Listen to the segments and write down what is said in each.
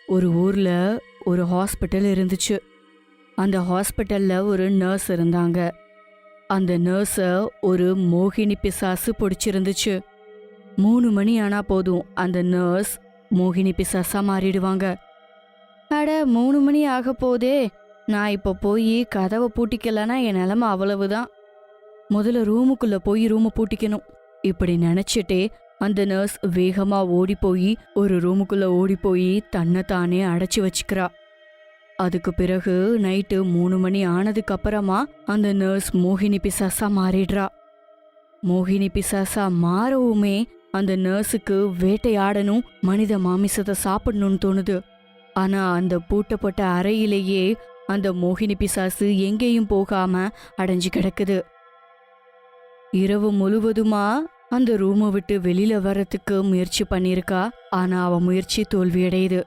ஒரு ஊர்ல ஒரு ஹாஸ்பிட்டல் இருந்துச்சு. அந்த ஹாஸ்பிட்டல்ல ஒரு நர்ஸ் இருந்தாங்க. அந்த நர்ஸ ஒரு மோகினி பிசாசு பிடிச்சிருந்துச்சு. 3 மணி ஆனா போதும் அந்த நர்ஸ் மோகினி பிசாசா மாறிடுவாங்க. அட 3 மணி ஆக போதே, நான் இப்போ போய் கதவை பூட்டிக்கலன்னா என் நிலைமை அவ்வளவுதான். முதல்ல ரூமுக்குள்ள போய் ரூமை பூட்டிக்கணும். இப்படி நினைச்சிட்டே அந்த நர்ஸ் வேகமா ஓடி போய் ஒரு ரூமுக்குள்ள ஓடி போய் தன்னை தானே அடைச்சி வச்சுக்கிறா. அதுக்கு பிறகு நைட்டு 3 மணி ஆனதுக்கு அப்புறமா அந்த நர்ஸ் மோகினி பிசாசா மாறிடுறா. மோகினி பிசாசா மாறவுமே அந்த நர்ஸுக்கு வேட்டையாடணும், மனித மாமிசத்தை சாப்பிடணும்னு தோணுது. ஆனா அந்த பூட்டப்பட்ட அறையிலேயே அந்த மோகினி பிசாசு எங்கேயும் போகாம அடைஞ்சு கிடக்குது. இரவு முழுவதுமா அந்த ரூமை விட்டு வெளியில வர்றதுக்கு முயற்சி பண்ணிருக்கா. ஆனா அவ முயற்சி தோல்வியடையுது.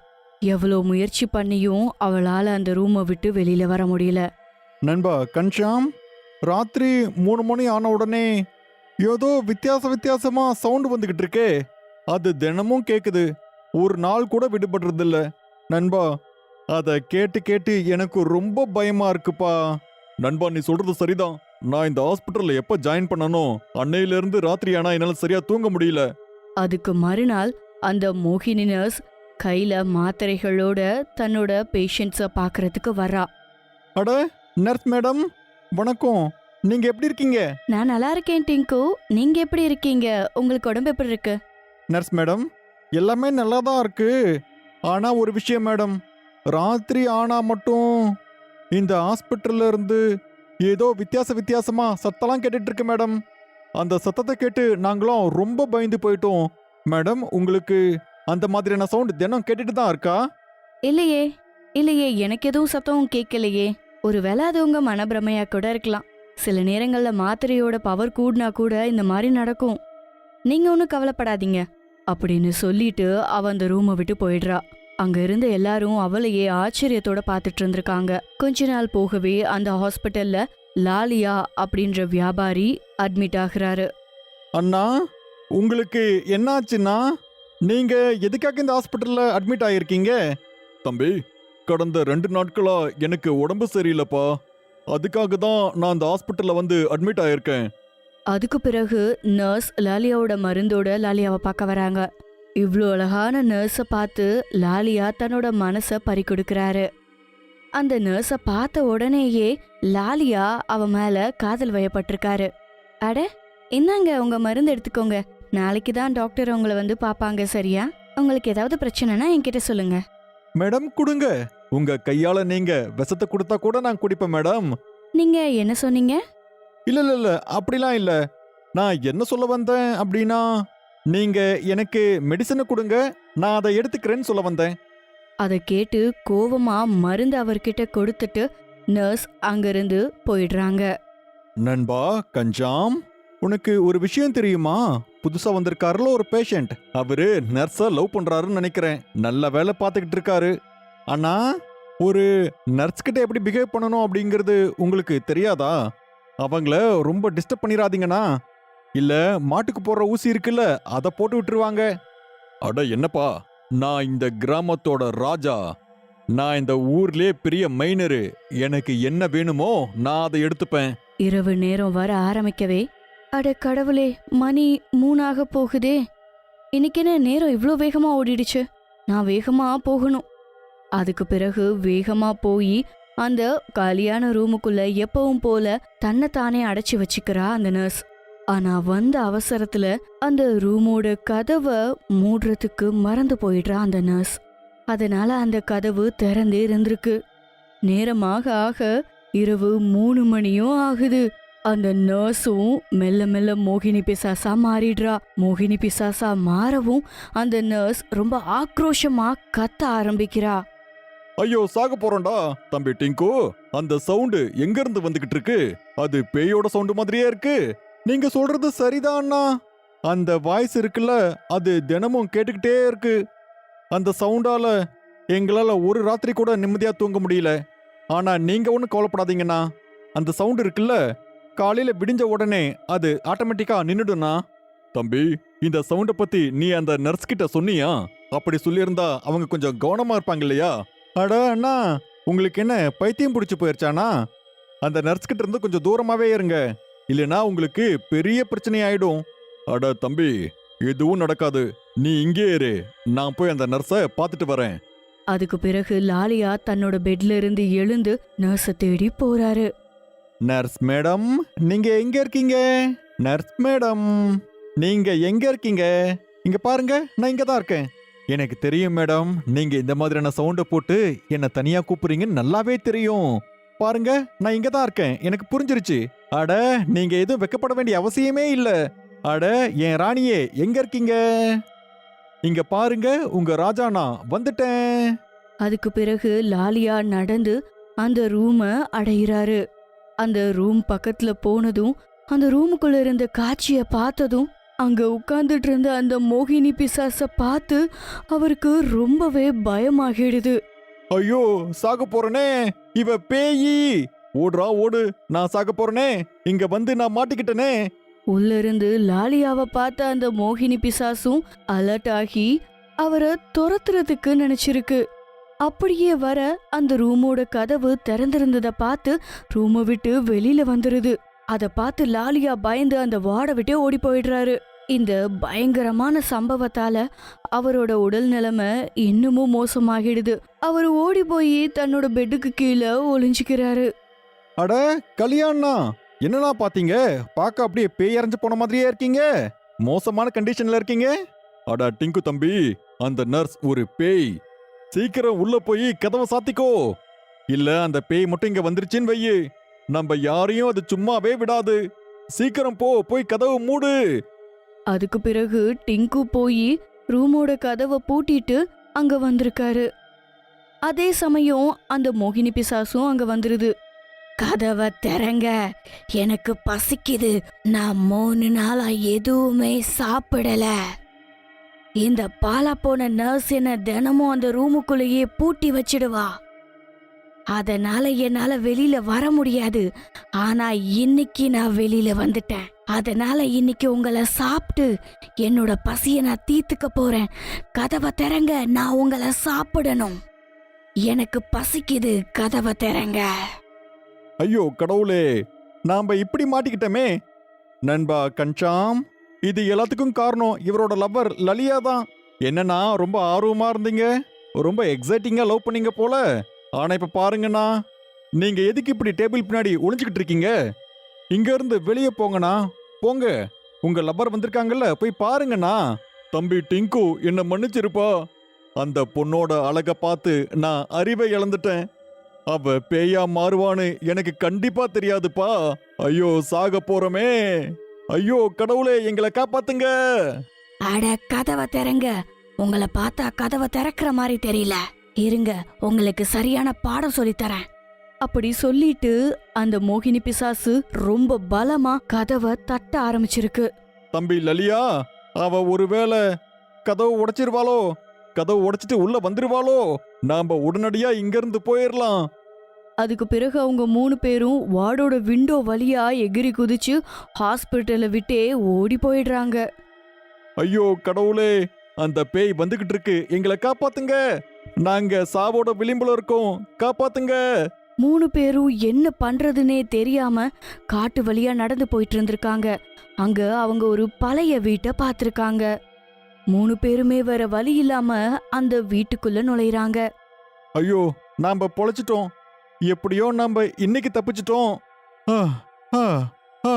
எவ்வளோ முயற்சி பண்ணியும் அவளால அந்த ரூமை விட்டு வெளியில வர முடியல. நண்பா கன்ஷாம், ராத்திரி 3 மணி ஆன உடனே ஏதோ வித்தியாசமா சவுண்டு வந்துகிட்டு இருக்கே. அது தினமும் கேக்குது, ஒரு நாள் கூட விடுபடுறதில்ல. நண்பா, அதை கேட்டு கேட்டு எனக்கு ரொம்ப பயமா இருக்குப்பா. நண்பா, நீ சொல்றது சரிதான். நான் இந்த ஹாஸ்பிட்டல்ல எப்ப ஜாயின் பண்ணனோ அன்னையில இருந்து ராத்திரி ஆனா என்னால சரியா தூங்க முடியல. அதுக்கு மறுநாள் அந்த மோகினி நர்ஸ் கையில மாத்திரைகளோட தன்னோட பேஷண்ட்ஸ பாக்குறதுக்கு வரா. அட நர்ஸ் மேடம், வணக்கம். நீங்க எப்படி இருக்கீங்க? நான் நல்லா இருக்கேன் டிங்கு, நீங்க எப்படி இருக்கீங்க? உங்களுக்கு உடம்பு எப்படி இருக்கு? நர்ஸ் மேடம், எல்லாமே நல்லா தான் இருக்கு. ஆனா ஒரு விஷயம் மேடம், ராத்திரி ஆனா மட்டும் இந்த ஹாஸ்பிட்டல்ல இருந்து ஏதோ வித்தியாசமா சத்தம்லாம் கேட்டுட்டு இருக்கு மேடம். அந்த சத்தத்தை கேட்டு நாங்களும் ரொம்ப பயந்து போயிட்டோம். மேடம், உங்களுக்கு அந்த மாதிரியான சவுண்ட் தினம் கேட்டுட்டு தான் இருக்கா? இல்லையே இல்லையே, எனக்கு எதுவும் சத்தம் கேட்கலையே. ஒருவேளை அது உங்க மனப்பிரமையா கூட இருக்கலாம். சில நேரங்கள்ல மாத்திரையோட பவர் கூடினா கூட இந்த மாதிரி நடக்கும். நீங்க ஒன்றும் கவலைப்படாதீங்க அப்படின்னு சொல்லிட்டு அவ அந்த ரூமை விட்டு போயிடுறா. அங்க இருந்த எல்லாரும் அவளையே ஆச்சரியத்தோட பாத்துட்டு இருந்திருக்காங்க. கொஞ்ச நாள் போகவே அந்த ஹாஸ்பிட்டல்ல லாலியா அப்படின்ற வியாபாரி அட்மிட் ஆகுறாரு. அண்ணா, உங்களுக்கு என்னாச்சுன்னா நீங்க எதுக்காக இந்த ஹாஸ்பிட்டல்ல அட்மிட் ஆகிருக்கீங்க? தம்பி, கடந்த 2 நாட்களா எனக்கு உடம்பு சரியில்லைப்பா. அதுக்காக தான் நான் இந்த ஹாஸ்பிட்டல்ல வந்து அட்மிட் ஆயிருக்கேன். அதுக்கு பிறகு நர்ஸ் லாலியாவோட மருந்தோட லாலியாவை பார்க்க வராங்க. இவ்ளோ அழகான நர்ஸை பார்த்து லாலியா தன்னோட மனசை பறி கொடுக்கறாரு. அந்த நர்ஸை பார்த்த உடனேயே லாலியா அவ மேல காதல் வயப்பட்டிருக்காரு. அட, என்னங்க உங்க மருந்து எடுத்துக்கோங்க. நாளைக்கு தான் டாக்டர் உங்களை வந்து பாப்பாங்க, சரியா? உங்களுக்கு ஏதாவது பிரச்சனைனா என்கிட்ட சொல்லுங்க. மேடம், கொடுங்க. உங்க கையால நீங்க விஷத்தை கொடுத்தா கூட நான் குடிப்பேன் மேடம். நீங்க என்ன சொன்னீங்க? இல்ல, அப்படிலாம் இல்ல. நான் என்ன சொல்ல வந்தேன் அப்படின்னா, நீங்க எனக்கு மெடிசனை கொடுங்க, நான் அதை எடுத்துக்கிறேன்னு சொல்ல வந்தேன். அதை கேட்டு கோவமா மருந்து அவர்கிட்ட கொடுத்துட்டு நர்ஸ் அங்கிருந்து போயிடுறாங்க. நண்பா கஞ்சாம், உனக்கு ஒரு விஷயம் தெரியுமா? புதுசா வந்திருக்காருல ஒரு பேஷண்ட், அவரு நர்ஸ லவ் பண்றாருன்னு நினைக்கிறேன். நல்ல வேலை பார்த்துக்கிட்டு இருக்காரு. ஆனா ஒரு நர்ஸ் கிட்ட எப்படி பிஹேவ் பண்ணணும் அப்படிங்கிறது உங்களுக்கு தெரியாதா? அவங்கள ரொம்ப டிஸ்டர்ப் பண்ணிடாதீங்கண்ணா, இல்ல மாட்டுக்கு போடுற ஊசி இருக்குல்ல, அதை போட்டு விட்டுருவாங்க. அட என்னப்பா, நான் இந்த கிராமத்தோட ராஜா. நான் இந்த ஊர்லயே பெரிய மைனரு. எனக்கு என்ன வேணுமோ நான் அதை எடுத்துப்பேன். இரவு நேரம் வர ஆரம்பிக்கவே, அட கடவுளே, மணி 3 ஆக போகுதே. இன்னைக்கு என்ன நேரம் இவ்ளோ வேகமா ஓடிடுச்சு? நான் வேகமா போகணும். அதுக்கு பிறகு வேகமா போய் அந்த காலியான ரூமுக்குள்ள எப்பவும் போல தன்னைத்தானே அடைச்சி வச்சுக்கிறா அந்த நர்ஸ். ஆனா வந்த அவசரத்துல அந்த ரூமோட கதவை மூடுறதுக்கு மறந்து போயிடுறா அந்த நர்ஸ். அதனால அந்த கதவு திறந்தே இருந்திருக்கு. நேரமாக ஆக இரவு 3 மணியும் ஆகுது. அந்த நர்ஸும் மெல்ல மெல்ல மோகினி பிசாசா மாறிடுறா. மோகினி பிசாசா மாறவும் அந்த நர்ஸ் ரொம்ப ஆக்ரோஷமா கத்த ஆரம்பிக்கிறா. ஐயோ, சாக போறோம்டா. தம்பி டிங்கு, அந்த சவுண்டு எங்க இருந்து வந்துகிட்டு இருக்கு? அது பேயோட சவுண்டு மாதிரியே இருக்கு. நீங்க சொல்றது சரிதான்னா, அந்த வாய்ஸ் இருக்குல்ல, அது தினமும் கேட்டுக்கிட்டே இருக்கு. அந்த சவுண்டால எங்களால ஒரு ராத்திரி கூட நிம்மதியா தூங்க முடியல. ஆனா நீங்க ஒன்றும் கவலைப்படாதீங்கண்ணா, அந்த சவுண்ட் இருக்குல்ல, காலையில விடிஞ்ச உடனே அது ஆட்டோமேட்டிக்கா நின்னுடுண்ணா. தம்பி, இந்த சவுண்ட பத்தி நீ அந்த நர்ஸ் கிட்ட சொன்னியா? அப்படி சொல்லியிருந்தா அவங்க கொஞ்சம் கவனமா இருப்பாங்க இல்லையா? அட அண்ணா, உங்களுக்கு என்ன பைத்தியம் பிடிச்சு போயிருச்சானா? அந்த நர்ஸ் கிட்ட இருந்து கொஞ்சம் தூரமாவே இருங்க, இல்லனா உங்களுக்கு பெரிய பிரச்சனை ஆயிடும். அட தம்பி, எதுவும் நடக்காது, நீ இங்கே இரு, நான் போய் அந்த நர்ஸை பார்த்துட்டு வரேன். அதுக்கு பிறகு லாலியா தன்னோட பெட்ல இருந்து எழுந்து நர்ஸ தேடி போறாரு. நர்ஸ் மேடம், நீங்க எங்க இருக்கீங்க? நர்ஸ் மேடம், நீங்க எங்க இருக்கீங்க? இங்க பாருங்க, நான் இங்க தான் இருக்கேன். எனக்கு தெரியும் மேடம், நீங்க இந்த மாதிரியான சவுண்ட போட்டு என்ன தனியா கூப்பிடுறீங்கன்னு நல்லாவே தெரியும். பாருங்க, நான் இங்க தான் இருக்கேன், எனக்கு புரிஞ்சிருச்சு. அட, நீங்க எதுவும் வெக்கப்பட வேண்டிய அவசியமே இல்ல. அட, என் ராணியே, எங்க இருக்கீங்க? இங்க பாருங்க, உங்க ராஜா நான் வந்துட்டேன். அதுக்கு பிறகு லாலியா நடந்து அந்த ரூம அடையிறாரு. அந்த ரூம் பக்கத்துல போனதும் அந்த ரூமுக்குள்ள இருந்த காட்சிய பார்த்ததும் அங்க உட்கார்ந்துட்டு இருந்த அந்த மோகினி பிசாச பார்த்து அவருக்கு ரொம்பவே பயமாகிடுது. ஐயோ, சாக போறனே, இவ பேயி! ஓடுறா ஓடு, நான் சாக போறனே, இங்க வந்து நான் மாட்டிக்கிட்டனே. உள்ள இருந்து லாலியாவை பார்த்த அந்த மோகினி பிசாசும் அலர்ட் ஆகி அவரை துரத்துறதுக்கு நினைச்சிருக்கு. அப்படியே வர அந்த ரூமோட கதவு திறந்திருந்தத பார்த்து ரூமை விட்டு வெளியில வந்துருது. அத பார்த்து லாலியா பயந்து அந்த வார்டை விட்டே ஓடி போயிடுறாரு. இந்த பயங்கரமான சம்பவத்தால அவரோட உடல் நிலைமை இன்னமும் மோசமாகிடுது. அவர் ஓடி போய் தன்னோட பெட்டுக்கு கீழே ஒளிஞ்சுக்கிறாரு. அட கல்யாணா, என்னடா பாத்தீங்க? பார்க்க அப்படியே பேய் அரைஞ்சு போன மாதிரியே இருக்கீங்க. மோசமான கண்டிஷன்ல இருக்கீங்க. அட டிங்கு தம்பி, அந்த நர்ஸ் ஒரு பேய். சீக்கிரம் உள்ள போய் கதவை சாத்திக்கோ, இல்ல அந்த பேய் மட்டும் இங்க வந்துருச்சுன்னு வையு, நம்ம யாரையும் அது சும்மாவே விடாது. சீக்கிரம் போ, போய் கதவை மூடு. அதுக்கு பிறகு டிங்கு போய் ரூமோட கதவை பூட்டிட்டு அங்க வந்திருக்காரு. அதே சமயம் அந்த மோகினி பிசாசும் அங்க வந்துருது. கதவை திறங்க, எனக்கு பசிக்குது, நான் 3 நாளா எதுவுமே சாப்பிடல. இந்த பாலா போன நர்ஸ் என்ன தினமும் அந்த ரூமுக்குள்ளேயே பூட்டி வச்சிடுவா. அதனால என்னால வெளியில வர முடியாது. ஆனா இன்னைக்கு நான் வெளியில வந்துட்டேன். அதனால இன்னைக்கு உங்களை சாப்பிட்டு என்னோட பசிய நான் தீர்த்துக்க போறேன். கதவை திறங்க, நான் உங்களை சாப்பிடணும். எனக்கு பசிக்குது, கதவை திறங்க. ஐயோ கடவுளே, நாம இப்படி மாட்டிக்கிட்டோமே. நண்பா கஞ்சாம், இது எல்லாத்துக்கும் காரணம் இவரோட லவ்வர் லலியா தான். என்னன்னா ரொம்ப ஆர்வமா இருந்தீங்க, ரொம்ப எக்ஸைட்டிங்கா லவ் பண்ணீங்க போல. ஆனா இப்ப பாருங்கண்ணா, நீங்க எதுக்கு இப்படி டேபிள் பின்னாடி ஒளிஞ்சுக்கிட்டு இருக்கீங்க? இங்க இருந்து வெளியே போங்கண்ணா, போங்க. உங்க லவ்வர் வந்திருக்காங்கல்ல, போய் பாருங்கண்ணா. தம்பி டிங்கு, என்ன மன்னிச்சிருப்பா. அந்த பொண்ணோட அழக பார்த்து நான் அறிவை இழந்துட்டேன். அவ பேயா மாறுவான்னு எனக்கு கண்டிப்பா தெரியாதுப்பா. ஐயோ சாக போறமே. ஐயோ கடவுளே, எங்களை காப்பாத்துங்க. அட கதவை திறங்க, உங்களை பார்த்தா கதவை திறக்கிற மாதிரி தெரியல. இருங்க, உங்களுக்கு சரியான பாடம் சொல்லித்தரேன். அப்படி சொல்லிட்டு அந்த மோகினி பிசாசு ரொம்ப பலமா கதவை தட்ட ஆரம்பிச்சிருக்கு. தம்பி லலியா, அவ ஒருவேளை கதவு உடைச்சிருவாளோ? கதவு உடைச்சிட்டு உள்ள வந்துருவாளோ? நாம உடனடியா இங்க இருந்து போயிடலாம். அதுக்கு பிறகு அவங்க 3 பேரும் வார்டோட விண்டோ வழியா எகிரி குதிச்சு ஹாஸ்பிட்டலை விட்டே ஓடி போயிடுறாங்க. ஐயோ கடவுளே, அந்த பேய் வந்துகிட்டு இருக்கு, எங்களை காப்பாத்துங்க. நாங்க சாவோட விளிம்புல இருக்கோம், காப்பாத்துங்க. 3 பேரும் என்ன பண்றதுன்னே தெரியாம காட்டு வழியா நடந்து போயிட்டு இருந்திருக்காங்க. அங்க அவங்க ஒரு பழைய வீட்டை பார்த்திருக்காங்க. 3 பேருமே வேற வழி இல்லாம அந்த வீட்டுக்குள்ள நுழையிறாங்க. ஐயோ, நாம பொழைச்சிட்டோம். எப்படியோ நாம இன்னைக்கு தப்பிச்சிட்டோம். ஆ, ஆ, ஆ.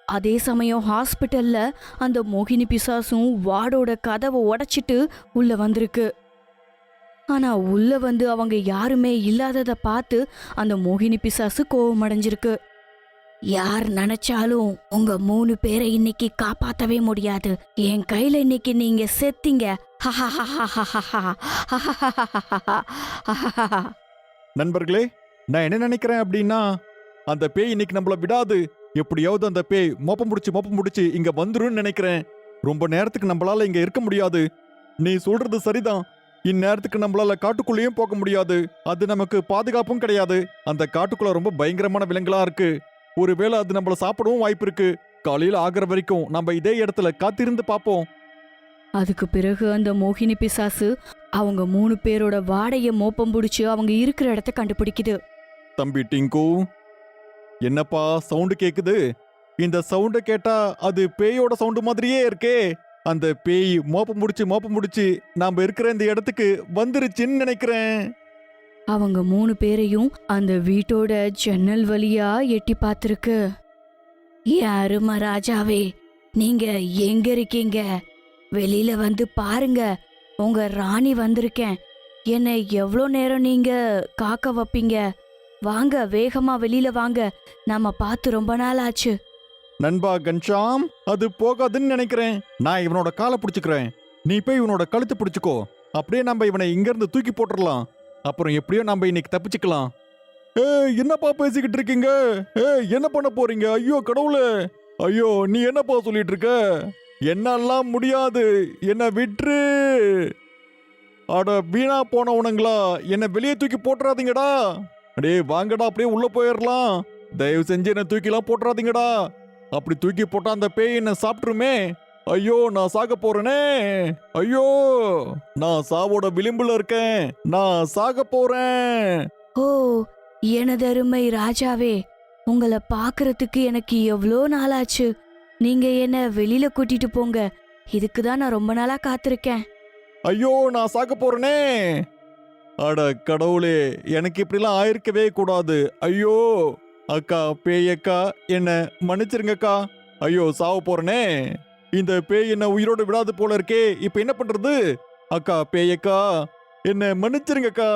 அதே சமயம் ஹாஸ்பிட்டல்ல அந்த மோகினி பிசாசும் வார்டோட கதவை உடைச்சிட்டு உள்ள வந்திருக்கு. ஆனா உள்ள வந்து அவங்க யாருமே இல்லாதத பார்த்து அந்த மோகினி பிசாசு கோவம் அடைஞ்சிருக்கு. யார் நினைச்சாலும் உங்க 3 பேரை இன்னைக்கு காப்பாத்தவே முடியாது. என் கையில இன்னைக்கு நீங்க செத்தீங்க. நண்பர்களே, நான் என்ன நினைக்கிறேன் அப்படின்னா, அந்த பேய் இன்னைக்கு நம்மள விடாது. எப்படியாவது அந்த பேய் மோப்பம் முடிச்சு இங்க வந்துருன்னு நினைக்கிறேன். ரொம்ப நேரத்துக்கு நம்மளால இங்க இருக்க முடியாது. நீ சொல்றது சரிதான். இந்நேரத்துக்கு நம்மளால காட்டுக்குள்ளேயும் போக முடியாது. அது நமக்கு பாதுகாப்பும் கிடையாது. அந்த காட்டுக்குள்ள ரொம்ப பயங்கரமான விலங்குகளா இருக்கு. ஒருவேளை அது நம்மள சாப்பிடவும் வாய்ப்பு இருக்கு. காலையில ஆகுற வரைக்கும் நம்ம இதே இடத்துல காத்திருந்து பாப்போம். அதுக்கு பிறகு அந்த மோகினி பிசாசு அவங்க 3 பேரோட வாடைய மோப்பம் பிடிச்சு அவங்க இருக்கிற இடத்த கண்டுபிடிக்குது. தம்பி டிங்கு, என்னப்பா சவுண்டு கேக்குது? இந்த சவுண்ட கேட்டா அது பேயோட சவுண்டு மாதிரியே இருக்கே. அந்த பேய் மோப்பம் முடிச்சு நாம இருக்கிற இந்த இடத்துக்கு வந்துருச்சுன்னு நினைக்கிறேன். அவங்க 3 பேரையும் அந்த வீட்டோட ஜன்னல் வழியா எட்டி பார்த்திருக்கு. யாருமா ராஜாவே, நீங்க எங்க இருக்கீங்க? வெளியில வந்து பாருங்க, உங்க ராணி வந்திருக்கேன். என்னை எவ்வளோ நேரம் நீங்க காக்க வைப்பீங்க? வாங்க, வேகமா வெளியில வாங்க, நாம பார்த்து ரொம்ப நாள் ஆச்சு. நண்பா கன்ஷாம், அது போகாதுன்னு நினைக்கிறேன். நான் இவனோட காலை பிடிச்சுக்கிறேன், நீ போய் இவனோட கழுத்து பிடிச்சுக்கோ. அப்படியே நம்ம இவனை இங்க இருந்து தூக்கி போட்டுடலாம். அப்புறம் எப்படியோ நம்ம இன்னைக்கு தப்பிச்சுக்கலாம். என்னப்பா பேசிக்கிட்டு இருக்கீங்க? என்ன பண்ண போறீங்க? ஐயோ கடவுளே, ஐயோ நீ என்னப்பா சொல்லிட்டு இருக்க? என்னாலாம் முடியாது, என்ன விட்டுரு. அட வீணா போனவனுங்களா, என்ன வெளியே தூக்கி போட்டுறாதீங்கடா. அடே வாங்கடா, அப்படியே உள்ள போயிடலாம். தயவு செஞ்சு என்ன தூக்கிலாம் போட்டுறாதீங்கடா. அப்படி தூக்கி போட்டா அந்த பேய் என்ன சாப்பிட்டுருமே. ஐயோ நான் சாக போறேனே. ஐயோ, நான் சாவோட விளிம்புல இருக்கேன். நான் சாக போறேன். ஓ எனதருமை ராஜாவே, உங்களை பார்க்கறதுக்கு எனக்கு எவ்வளோ நாளாச்சு. நீங்க என்ன வெளியில கூட்டிட்டு போங்க, இதுக்கு தான் நான் ரொம்ப நாளா காத்திருக்கேன். ஐயோ நான் சாக போறேனே. அட கடவுளே, எனக்கு இப்படிலாம் ஆயிருக்கவே கூடாது. ஐயோ அக்கா, பேயக்கா, என்ன மன்னிச்சிருங்கக்கா. ஐயோ சாவ போறேனே. இந்த பேய் என்ன உயிரோடு விடாது போல இருக்கே. இப்ப என்ன பண்றது? அக்கா, பேயக்கா, என்ன மன்னிச்சிருங்கக்கா.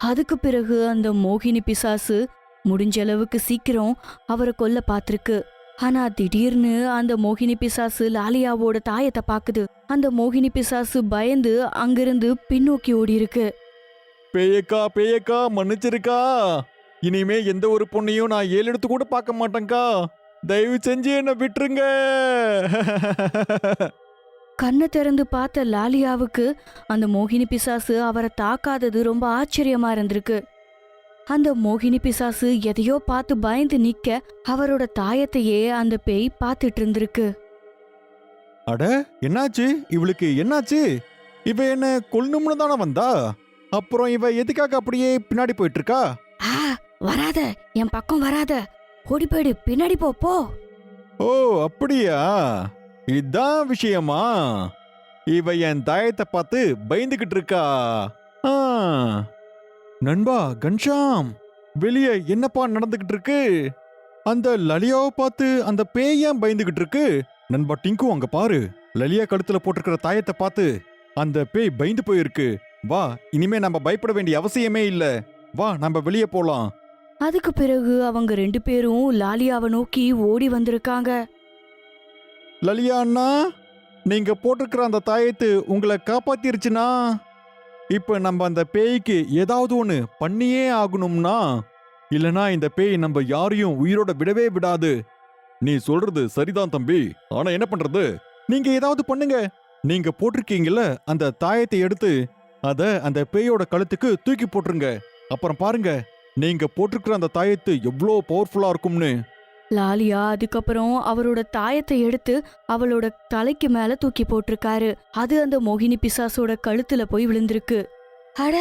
அதுக்கு பிறகு அந்த மோகினி பிசாசு முடிஞ்ச அளவுக்கு சீக்கிரம் அவரை கொல்ல பார்த்திருக்கு. ஆனா திடீர்னு அந்த மோகினி பிசாசு லாலியாவோட தாயத்தை பாக்குது. அந்த மோகினி பிசாசு பயந்து அங்கிருந்து பின்னோக்கி ஓடி இருக்கு. பேயக்கா, பேயக்கா, மன்னிச்சிருக்கா. இனிமே எந்த ஒரு பொண்ணையும் நான் 7 எடுத்து கூட பார்க்க மாட்டேங்க்கா. தயவு செஞ்சு என்ன விட்டுருங்க. கண்ணை திறந்து பார்த்த லாலியாவுக்கு அந்த மோகினி பிசாசு அவரை தாக்காதது ரொம்ப ஆச்சரியமா இருந்திருக்கு. அந்த மோகினி பிசாசு எதையோ பார்த்து பயந்து நிக்க அவரோட தாயத்தையே அந்த பேய் பார்த்துட்டு இருந்திருக்கு. அட என்னாச்சு இவளுக்கு? என்னாச்சு? இவ என்ன கொல்லணும்னு தானே வந்தா? அப்புறம் இவ எதுக்காக அப்படியே பின்னாடி போயிட்டு இருக்கா? வராத, என் பக்கம் வராத, ஓடி போயிடு, பின்னாடி போ. ஓ அப்படியா, இதான் விஷயமா? இவ என் தாயத்தை பார்த்து பயந்துகிட்டு இருக்கா. ஆ, நண்பா கன்ஷாம், வெளியே என்னப்பா நடந்துகிட்டு இருக்கு? அந்த லலியாவை பார்த்து அந்த பேய் ஏன் பயந்துகிட்டு இருக்கு? நண்பா டிங்கு, அங்க பாரு, லலியா கழுத்துல போட்டிருக்கிற தாயத்தை பார்த்து அந்த பேய் பயந்து போயிருக்கு. வா, இனிமே நம்ம பயப்பட வேண்டிய அவசியமே இல்ல. வா, நம்ம வெளியே போலாம். அதுக்கு பிறகு அவங்க 2 பேரும் லாலியாவை நோக்கி ஓடி வந்திருக்காங்க. லலியா அண்ணா, நீங்க போட்டிருக்கிற அந்த தாயத்து உங்களை காப்பாத்திருச்சுனா, இப்ப நம்ம அந்த பேய்க்கு ஏதாவது ஒண்ணு பண்ணியே ஆகணும்னா, இல்லனா இந்த பேய் நம்ம யாரையும் உயிரோட விடவே விடாது. நீ சொல்றது சரிதான் தம்பி, ஆனா என்ன பண்றது? நீங்க ஏதாவது பண்ணுங்க. நீங்க போட்டிருக்கீங்கல்ல அந்த தாயத்தை எடுத்து அத அந்த பேயோட கழுத்துக்கு தூக்கி போட்டுருங்க. அப்புறம் பாருங்க, நீங்க போட்டிருக்கிற அந்த தாயத்து எவ்வளோ பவர்ஃபுல்லா இருக்கும்னு. லாலியா அதுக்கப்புறம் அவரோட தாயத்தை எடுத்து அவளோட தலைக்கு மேல தூக்கி போட்டிருக்காரு. அது அந்த மோகினி பிசாசோட கழுத்துல போய் விழுந்திருக்கு. அட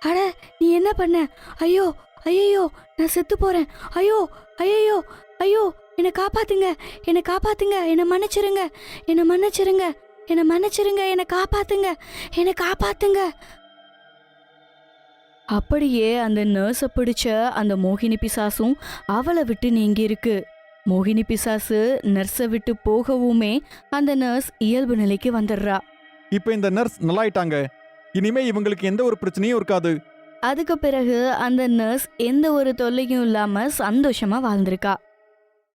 அட, நீ என்ன பண்ண? ஐயோ ஐயோ, நான் செத்து போறேன். ஐயோ ஐயோ ஐயோ, என்னை காப்பாத்துங்க, என்னை காப்பாத்துங்க, என்னை மன்னிச்சிருங்க, என்னை மன்னிச்சிருங்க, என்னை மன்னிச்சிருங்க, என்னை காப்பாத்துங்க, என்னை காப்பாத்துங்க. அப்படியே அந்த நர்ஸை பிடிச்ச அந்த மோகினி பிசாசும் அவளை விட்டு நீங்கி இருக்கு. மோகினி பிசாசு நர்ஸை விட்டு போகவுமே அந்த நர்ஸ் இயல்பு நிலைக்கு வந்துடுறா. இப்ப இந்த நர்ஸ் நல்லாயிட்டாங்க. இனிமே இவங்களுக்கு எந்த ஒரு பிரச்சனையும் இருக்காது. அதுக்கு பிறகு அந்த நர்ஸ் எந்த ஒரு தொல்லையும் இல்லாம சந்தோஷமா வாழ்ந்திருக்கா.